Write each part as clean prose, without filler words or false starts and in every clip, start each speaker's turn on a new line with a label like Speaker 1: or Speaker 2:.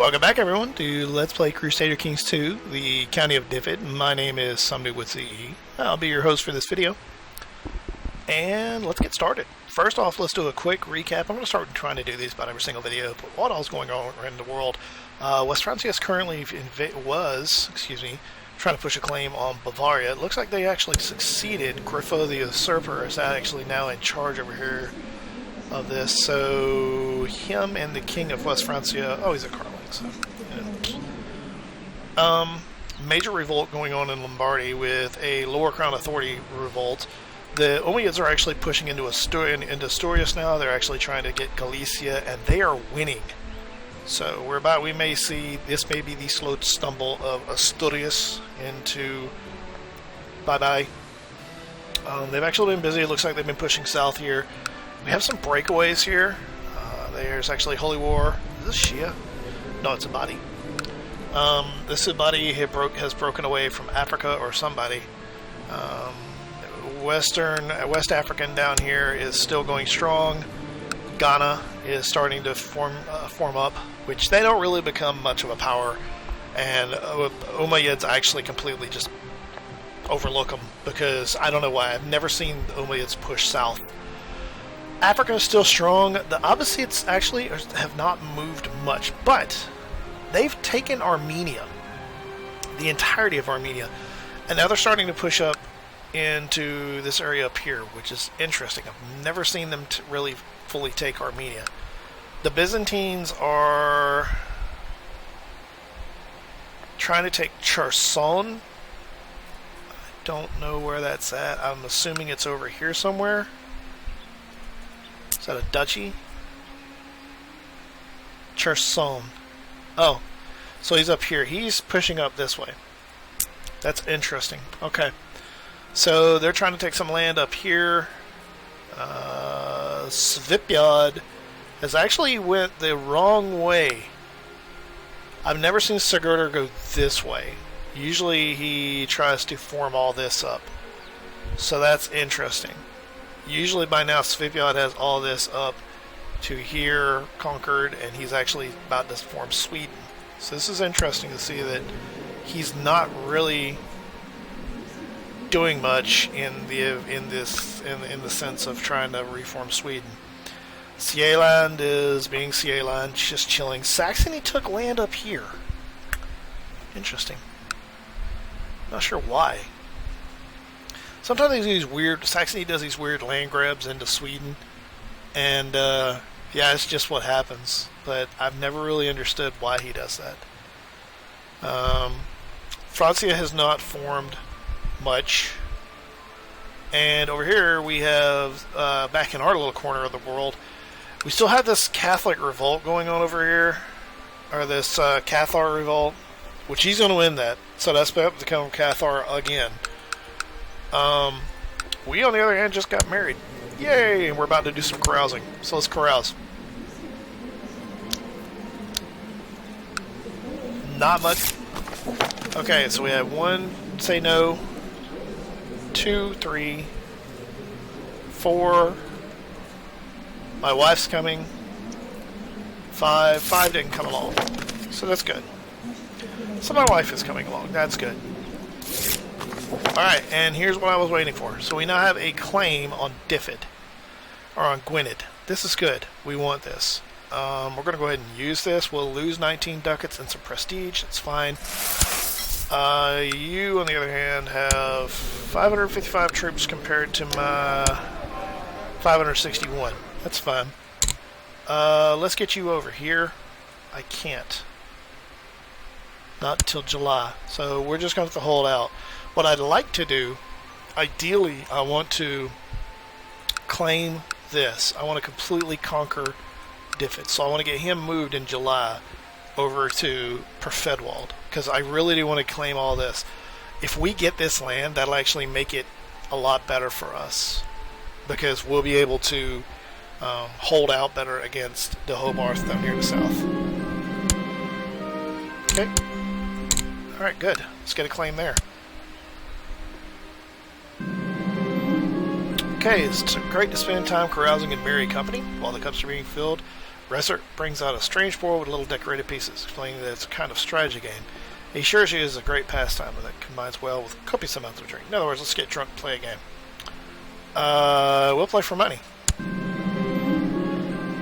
Speaker 1: Welcome back, everyone, to Let's Play Crusader Kings II, the County of Diffid. My name is Somebody with CE. I'll be your host for this video. And let's get started. First off, let's do a quick recap. I'm going to start trying to do these about every single video, but what all's going on in the world. West Francia is currently trying to push a claim on Bavaria. It looks like they actually succeeded. Griffo the Usurper is actually now in charge over here of this, so him and the King of West Francia, oh, he's a Carling, so, yeah. Major revolt going on in Lombardy with a Lower Crown Authority revolt. The Umayyads are actually pushing into Asturias now. They're actually trying to get Galicia, and they are winning. So we may see, this may be the slow stumble of Asturias into bye-bye. They've actually been busy. It looks like they've been pushing south here. We have some breakaways here. There's actually Holy War. Is this Shia? No, it's Abadi. This Abadi has broken away from Africa or somebody. West African down here is still going strong. Ghana is starting to form up, which they don't really become much of a power. And Umayyads actually completely just overlook them because I don't know why. I've never seen the Umayyads push south. Africa is still strong. The Abbasids actually have not moved much, but they've taken Armenia, the entirety of Armenia, and now they're starting to push up into this area up here, which is interesting. I've never seen them really fully take Armenia. The Byzantines are trying to take Cherson. I don't know where that's at. I'm assuming it's over here somewhere. Is that a duchy? Cherson. Oh, so he's up here. He's pushing up this way. That's interesting. Okay. So they're trying to take some land up here. Svipyad has actually went the wrong way. I've never seen Sigurdur go this way. Usually he tries to form all this up. So that's interesting. Usually by now Svipyad has all this up to here, conquered, and he's actually about to form Sweden. So this is interesting to see that he's not really doing much in the sense of trying to reform Sweden. Sealand is being Sealand, just chilling. Saxony took land up here. Interesting. Not sure why. Sometimes they do these weird, Saxony does these weird land grabs into Sweden, and yeah, it's just what happens. But I've never really understood why he does that. Francia has not formed much, and over here we have, back in our little corner of the world, we still have this Catholic revolt going on over here, or this Cathar revolt, which he's going to win that, so that's about to become Cathar again. We, on the other hand, just got married. Yay! And we're about to do some carousing. So let's carouse. Not much. Okay, so we have 1 say no, 2, 3, 4. My wife's coming. 5. 5 didn't come along. So that's good. So my wife is coming along. That's good. Alright, and here's what I was waiting for. So we now have a claim on Diffid, or on Gwynedd. This is good. We want this. We're going to go ahead and use this. We'll lose 19 ducats and some prestige. That's fine. You, on the other hand, have 555 troops compared to my 561. That's fine. Let's get you over here. I can't. Not till July. So we're just going to have to hold out. What I'd like to do, ideally, I want to claim this. I want to completely conquer Diffid. So I want to get him moved in July over to Perfedwald, because I really do want to claim all this. If we get this land, that'll actually make it a lot better for us, because we'll be able to hold out better against the Hobarth down here in the south. Okay. Alright, good. Let's get a claim there. Okay, it's great to spend time carousing in merry company while the cups are being filled. Resert brings out a strange board with little decorated pieces, explaining that it's a kind of strategy game. He assures you it is a great pastime that combines well with copious amounts of drink. In other words, let's get drunk and play a game. We'll play for money.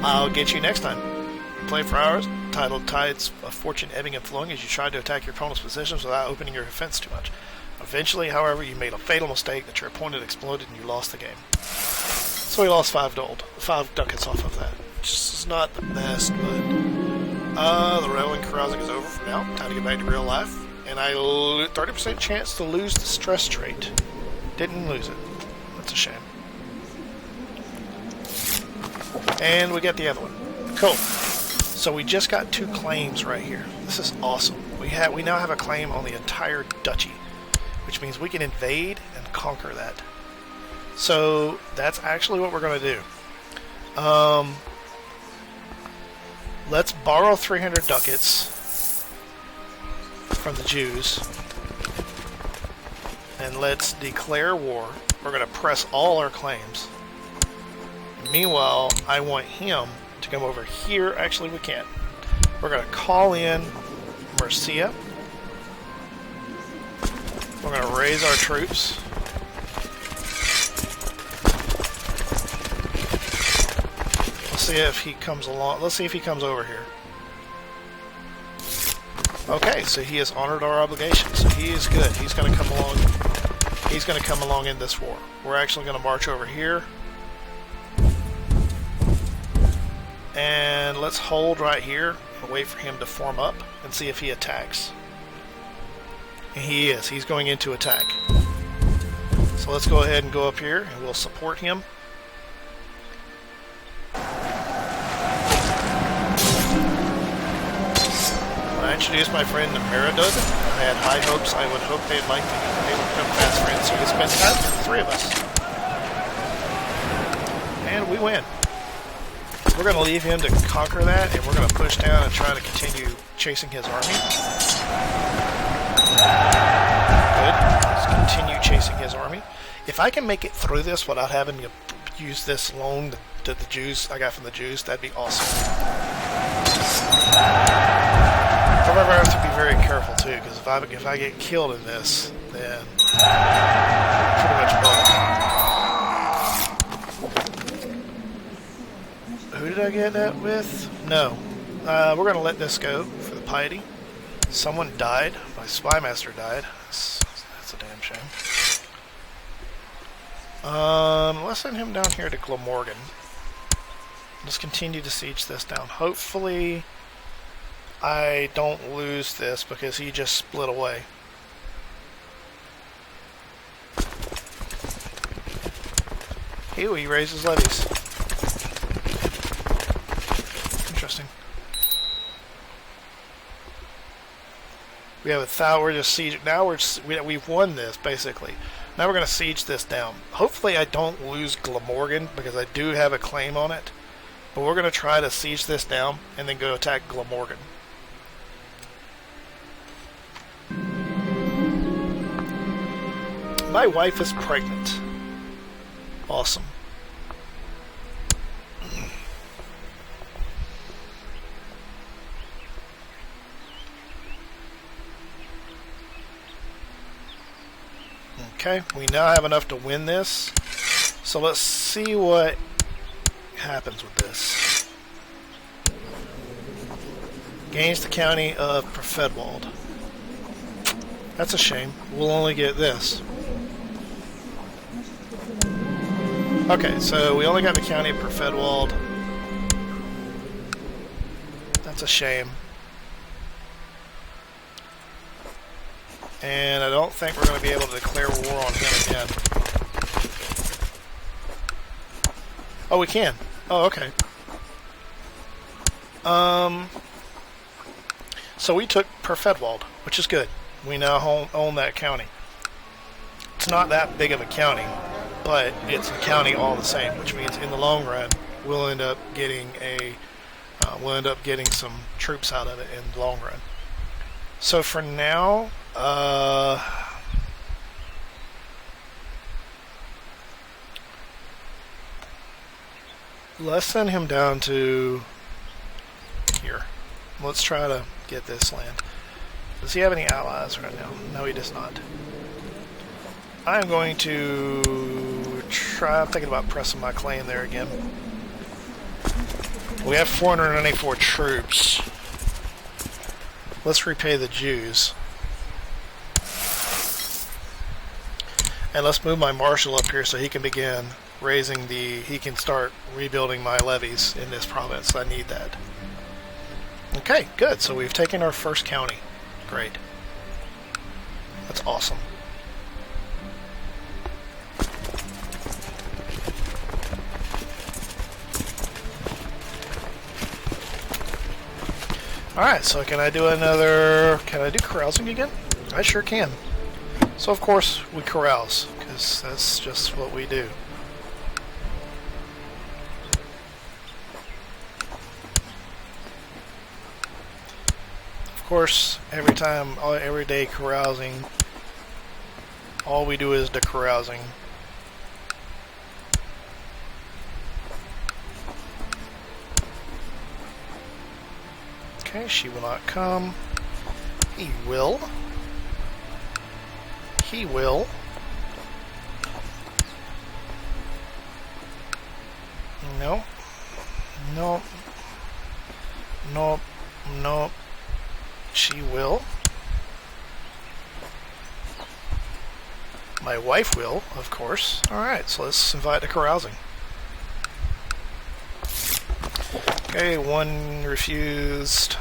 Speaker 1: I'll get you next time. Play for hours, titled Tides of Fortune Ebbing and Flowing, as you try to attack your opponent's positions without opening your defense too much. Eventually, however, you made a fatal mistake that your opponent exploded and you lost the game. So we lost 5 ducats off of that. Which is not the best, but the reveling carousing is over for now. Time to get back to real life. And I 30% chance to lose the stress trait. Didn't lose it. That's a shame. And we got the other one. Cool. So we just got 2 claims right here. This is awesome. We now have a claim on the entire duchy, which means we can invade and conquer that. So that's actually what we're going to do. Let's borrow 300 ducats from the Jews, and let's declare war. We're going to press all our claims. Meanwhile, I want him to come over here. Actually, we can't. We're going to call in Mercia. We're going to raise our troops. Let's see if he comes along. Let's see if he comes over here. Okay, so he has honored our obligations. So he is good. He's going to come along. He's going to come along in this war. We're actually going to march over here. And let's hold right here and wait for him to form up and see if he attacks. And he is. He's going into attack. So let's go ahead and go up here and we'll support him. When I introduced my friend Meridud, I had high hopes. I would hope they'd like to be able to become fast friends. So we spent time with the 3 of us. And we win. We're going to leave him to conquer that, and we're going to push down and try to continue chasing his army. Good. Let's continue chasing his army. If I can make it through this without having to use this loan that the Jews I got from the Jews, that'd be awesome. However, I have to be very careful too, because if I get killed in this, then pretty much bonus. Who did I get that with? No. We're going to let this go for the piety. Someone died. My spymaster died. That's a damn shame. Let's send him down here to Glamorgan. Let's continue to siege this down. Hopefully I don't lose this because he just split away. He raises levies. Interesting. We have we're just sieging. Now we've won this basically. Now we're going to siege this down. Hopefully I don't lose Glamorgan because I do have a claim on it. But we're going to try to siege this down and then go attack Glamorgan. My wife is pregnant. Awesome. Okay, we now have enough to win this. So let's see what happens with this. Gains the county of Perfedwald. That's a shame. We'll only get this. Okay, so we only got the county of Perfedwald. That's a shame. And I don't think we're going to be able to declare war on him again. Oh, we can. Oh, okay. So we took Perfedwald, which is good. We now own that county. It's not that big of a county, but it's a county all the same, which means in the long run we'll end up getting some troops out of it in the long run. So for now, let's send him down to here. Let's try to get this land. Does he have any allies right now? No, he does not. I'm going to try... I'm thinking about pressing my claim there again. We have 494 troops. Let's repay the Jews. And let's move my marshal up here so he can begin raising the... He can start rebuilding my levies in this province. I need that. Okay, good. So we've taken our first county. Great. That's awesome. Alright, so can I do another... Can I do carousing again? I sure can. So of course we carouse, because that's just what we do. Of course, every day carousing, all we do is the carousing. Okay, she will not come. He will. He will. No. No. No. No. She will. My wife will, of course. Alright, so let's invite to carousing. Okay, 1 refused.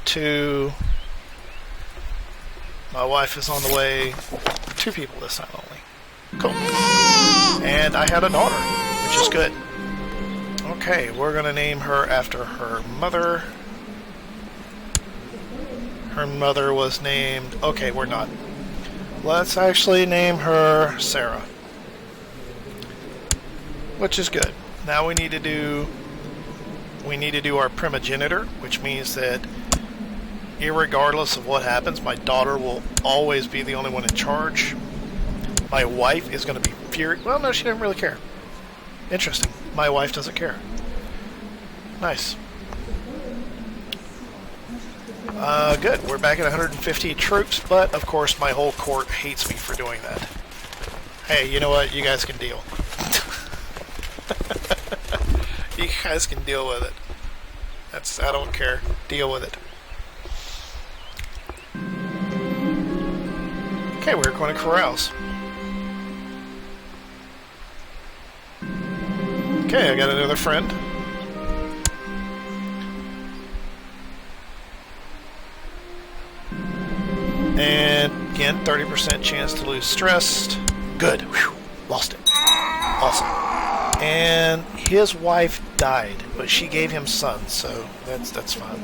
Speaker 1: 2. My wife is on the way. 2 people this time only. Cool. And I had a daughter, which is good. Okay, we're going to name her after her mother. Her mother was named... Okay, we're not. Let's actually name her Sarah. Which is good. Now we need to do our primogenitor, which means that irregardless of what happens, my daughter will always be the only one in charge. My wife is going to be furious. Well, no, she doesn't really care. Interesting. My wife doesn't care. Nice. Good. We're back at 150 troops, but of course my whole court hates me for doing that. Hey, you know what? You guys can deal. You guys can deal with it. I don't care. Deal with it. Okay, we're going to carouse. Okay, I got another friend. And again, 30% chance to lose stressed. Good. Whew. Lost it. Awesome. And his wife died, but she gave him sons, so that's fine.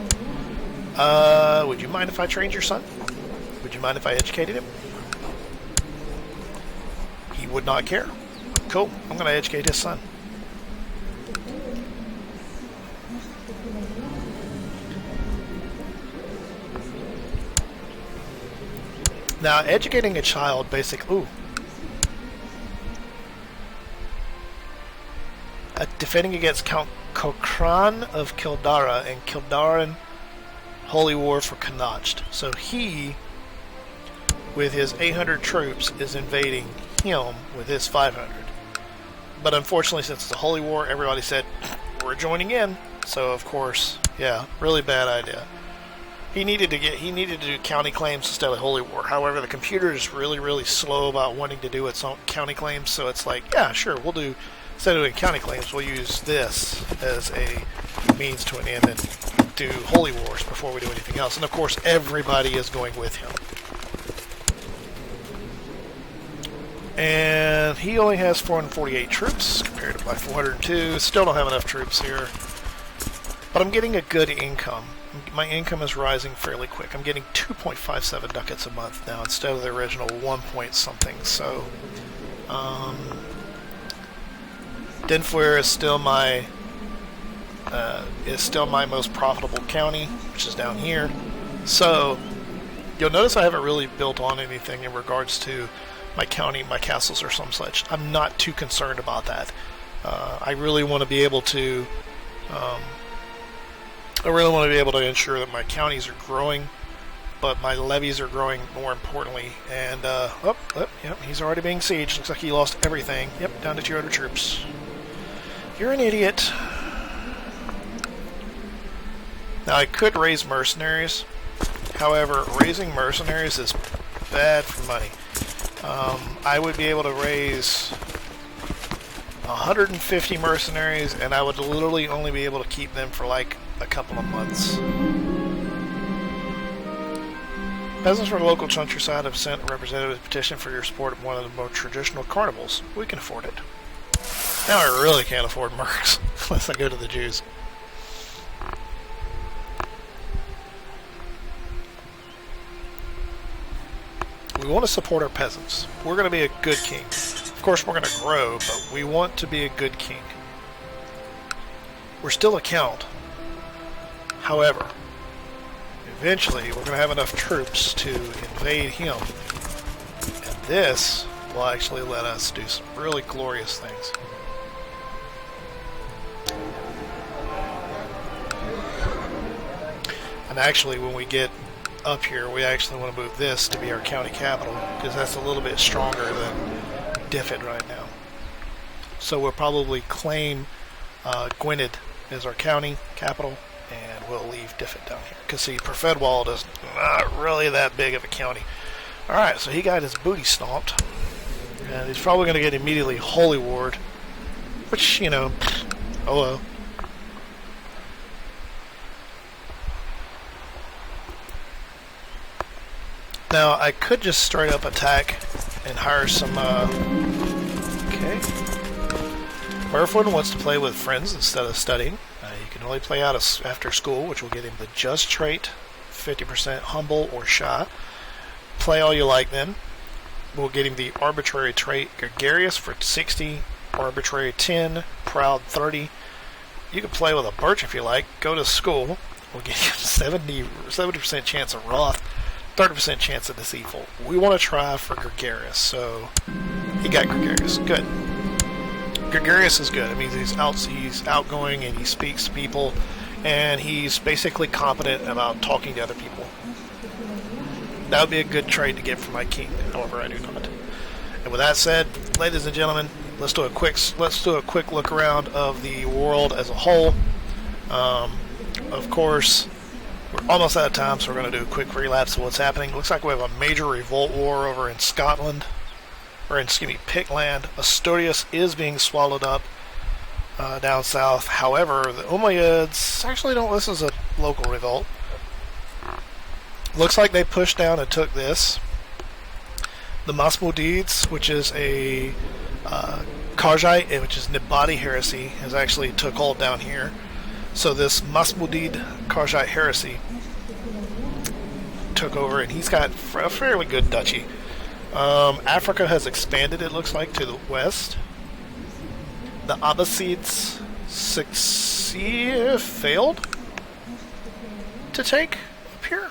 Speaker 1: Would you mind if I trained your son? Would you mind if I educated him? He would not care. Cool. I'm going to educate his son. Now, educating a child, defending against Count Cochrane of Kildara and Kildaran Holy War for Connacht. So he, with his 800 troops, is invading him with his 500. But unfortunately, since it's a Holy War, everybody said, we're joining in. So, of course, yeah, really bad idea. He needed to do county claims instead of Holy War. However, the computer is really, really slow about wanting to do its own county claims, so it's like, yeah, sure, we'll do, instead of doing county claims, we'll use this as a means to an end and do Holy Wars before we do anything else. And of course, everybody is going with him. And he only has 448 troops compared to my 402. Still don't have enough troops here. But I'm getting a good income. My income is rising fairly quick. I'm getting 2.57 ducats a month now instead of the original 1 point something. So, Denfuir is still my most profitable county, which is down here. So, you'll notice I haven't really built on anything in regards to my county, my castles, or some such. I'm not too concerned about that. I really want to be able to I really want to be able to ensure that my counties are growing, but my levies are growing more importantly. And, yep, he's already being sieged. Looks like he lost everything. Yep, down to 200 troops. You're an idiot. Now, I could raise mercenaries. However, raising mercenaries is bad for money. I would be able to raise 150 mercenaries, and I would literally only be able to keep them for like a couple of months. Peasants from the local countryside have sent a representative petition for your support of one of the more traditional carnivals. We can afford it. Now I really can't afford mercs unless I go to the Jews. We want to support our peasants. We're going to be a good king. Of course, we're going to grow, but we want to be a good king. We're still a count. However, eventually we're going to have enough troops to invade him. And this will actually let us do some really glorious things. And actually, when we get up here, we actually want to move this to be our county capital, because that's a little bit stronger than Diffit right now. So we'll probably claim Gwynedd as our county capital, and we'll leave Diffit down here. Because see, Perfedwald is not really that big of a county. Alright, so he got his booty stomped, and he's probably going to get immediately Holy Ward, which, you know, oh well. Now, I could just straight up attack and hire some, okay. Merflin wants to play with friends instead of studying. You can only play out after school, which will get him the just trait, 50% humble or shy. Play all you like then. We'll get him the arbitrary trait, gregarious for 60, arbitrary 10, proud 30. You can play with a birch if you like. Go to school. We'll get you 70% chance of wrath. 30% chance of deceitful. We want to try for gregarious, so he got gregarious. Good. Gregarious is good. It means he's outgoing and he speaks to people, and he's basically competent about talking to other people. That would be a good trait to get for my king. However, I do not. And with that said, ladies and gentlemen, let's do a quick look around of the world as a whole. Of course, we're almost out of time, so we're going to do a quick relapse of what's happening. Looks like we have a major revolt war over in Scotland, or in, Pictland. Asturias is being swallowed up down south. However, the Umayyads actually don't. This is a local revolt. Looks like they pushed down and took this. The Masmudids, which is a Kharjite, which is Nibati heresy, has actually took hold down here. So this Masmudid Kharjite heresy took over, and he's got a fairly good duchy. Africa has expanded, it looks like, to the west. The Abbasids failed to take up here,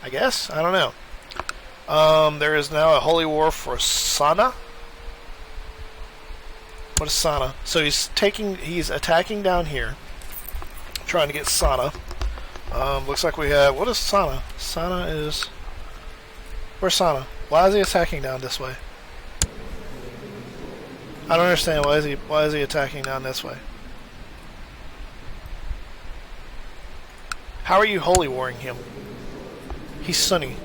Speaker 1: I guess. I don't know. There is now a holy war for Sana. What is Sana? So he's attacking down here, trying to get Sana. Looks like we have, what is Sana? Sana is, where's Sana? Why is he attacking down this way? I don't understand. Why is he attacking down this way? How are you holy warring him? He's Sunni.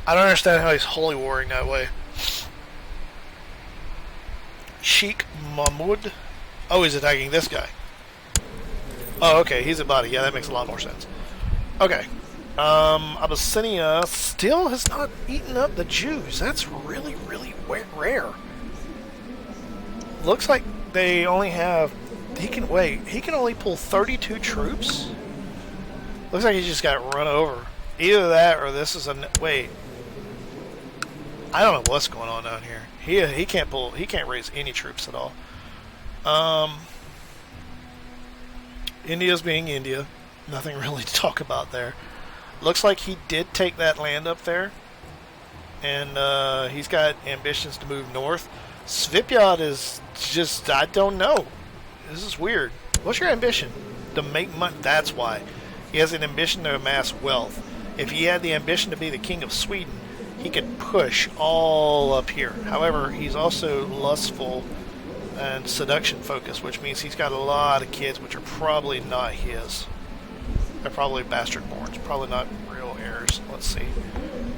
Speaker 1: I don't understand how he's holy warring that way. Sheikh Mahmud. Oh, he's attacking this guy. Oh, okay. He's a body. Yeah, that makes a lot more sense. Okay. Abyssinia still has not eaten up the Jews. That's really, really rare. Looks like they only have... He can only pull 32 troops? Looks like he just got run over. Either that or this is a... Wait. I don't know what's going on down here. He can't raise any troops at all. India's being India. Nothing really to talk about there. Looks like he did take that land up there, and he's got ambitions to move north. Svipyod is just, I don't know. This is weird. What's your ambition? To make money. That's why. He has an ambition to amass wealth. If he had the ambition to be the king of Sweden, he could push all up here. However, he's also lustful and seduction focused, which means he's got a lot of kids which are probably not his. They're probably bastard borns, probably not real heirs. Let's see.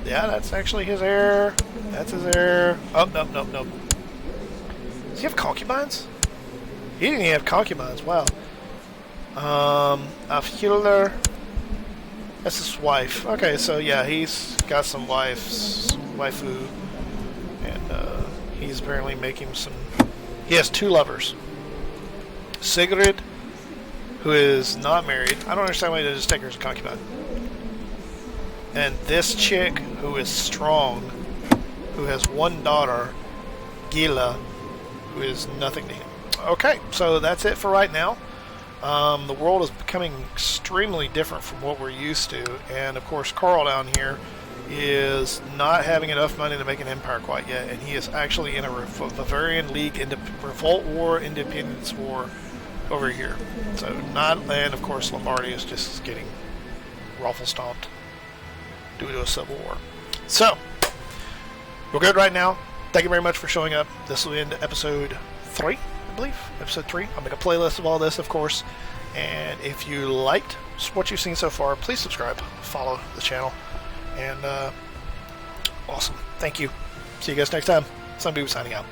Speaker 1: Yeah, that's actually his heir. That's his heir. Oh, nope. Does he have concubines? He didn't even have concubines. Wow. Afhilder. That's his wife. Okay, so yeah, he's got some waifu, and he's apparently making some. He has 2 lovers. Sigrid, who is not married. I don't understand why they just take her as a concubine. And this chick, who is strong, who has 1 daughter, Gila, who is nothing to him. Okay, so that's it for right now. The world is becoming extremely different from what we're used to, and of course Carl down here is not having enough money to make an empire quite yet, and he is actually in a Bavarian League revolt war, independence war over here. So not, and of course Lombardy is just getting ruffle stomped due to a civil war. So we're good right now. Thank you very much for showing up. This will end episode 3, I believe. Episode 3. I'll make a playlist of all this, of course. And if you liked what you've seen so far, please subscribe, follow the channel. And awesome. Thank you. See you guys next time. Sunbeam signing out.